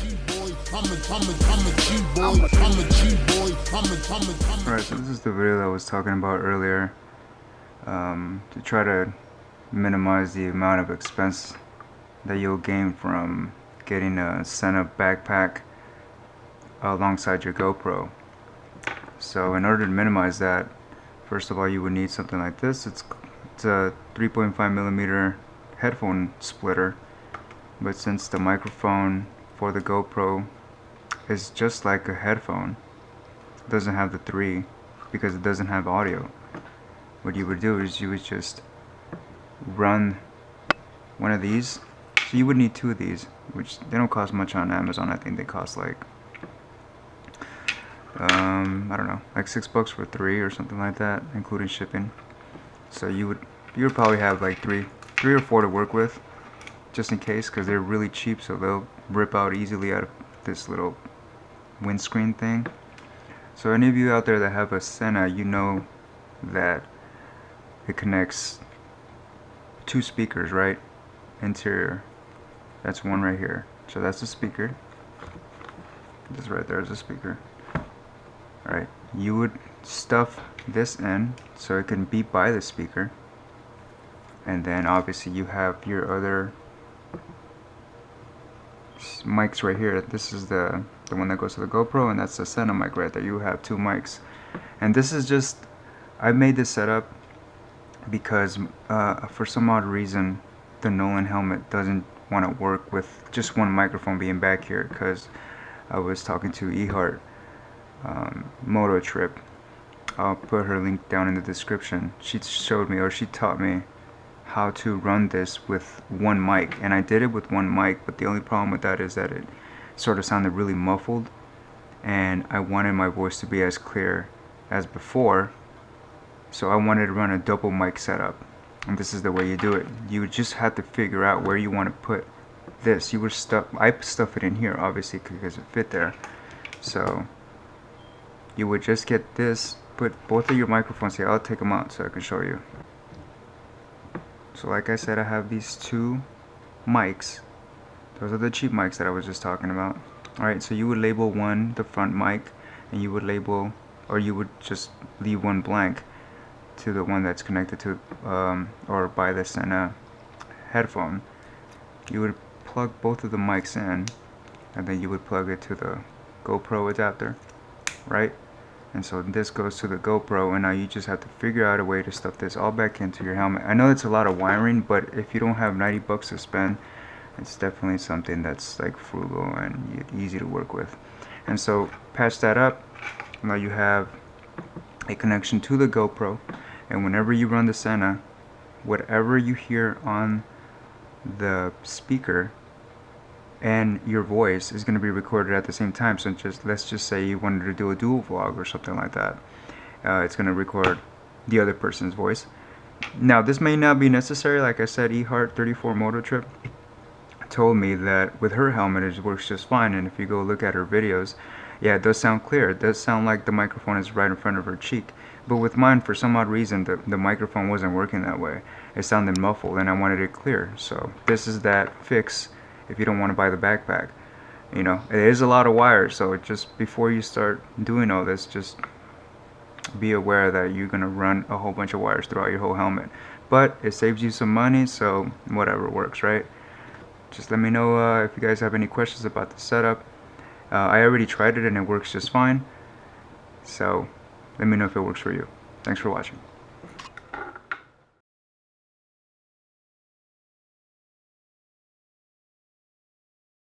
Alright, so this is the video that I was talking about earlier, to try to minimize the amount of expense that you'll gain from getting a SENA backpack alongside your GoPro. So in order to minimize that, first of all, you would need something like this. It's a 3.5mm headphone splitter, but since the microphone for the GoPro is just like a headphone, it doesn't have the 3 because it doesn't have audio, what you would do is you would just run one of these. So you would need 2 of these, which they don't cost much on Amazon. I think they cost like I don't know, like $6 for 3 or something like that, including shipping. So you would probably have like three or 4 to work with, just in case, because they're really cheap, so they'll rip out easily out of this little windscreen thing. So any of you out there that have a SENA, you know that it connects 2 speakers, right? Interior. That's one right here. So that's the speaker. This right there is a speaker. Alright, you would stuff this in so it can be by the speaker, and then obviously you have your other mics right here. This is the one that goes to the GoPro, and that's the SENA mic right there. You have 2 mics, and this is just, I made this setup because for some odd reason the Nolan helmet doesn't want to work with just one microphone being back here, because I was talking to Ehart Moto Trip. I'll put her link down in the description. She showed me, or she taught me how to run this with one mic, and I did it with one mic, but the only problem with that is that it sort of sounded really muffled, and I wanted my voice to be as clear as before, so I wanted to run a double mic setup. And this is the way you do it. You would just have to figure out where you want to put this. You would I stuff it in here, obviously, because it fit there. So you would just get this, put both of your microphones here. I'll take them out so I can show you. So like I said, I have these 2 mics. Those are the cheap mics that I was just talking about. Alright, so you would label one the front mic, and you would label, or you would just leave one blank to the one that's connected to or by the SENA headphone. You would plug both of the mics in, and then you would plug it to the GoPro adapter, right? And so this goes to the GoPro, and now you just have to figure out a way to stuff this all back into your helmet. I know it's a lot of wiring, but if you don't have $90 to spend, it's definitely something that's like frugal and easy to work with. And so patch that up. Now you have a connection to the GoPro, and whenever you run the SENA, whatever you hear on the speaker and your voice is going to be recorded at the same time. So let's just say you wanted to do a dual vlog or something like that. It's going to record the other person's voice. Now this may not be necessary. Like I said, Ehart34 Moto Trip told me that with her helmet it works just fine, and if you go look at her videos, yeah, it does sound clear. It does sound like the microphone is right in front of her cheek. But with mine, for some odd reason, the microphone wasn't working that way. It sounded muffled, and I wanted it clear. So this is that fix if you don't want to buy the backpack. You know, it is a lot of wires, so just before you start doing all this, just be aware that you're gonna run a whole bunch of wires throughout your whole helmet. But it saves you some money, so whatever works, right? Just let me know if you guys have any questions about the setup. I already tried it and it works just fine, so let me know if it works for you. Thanks for watching.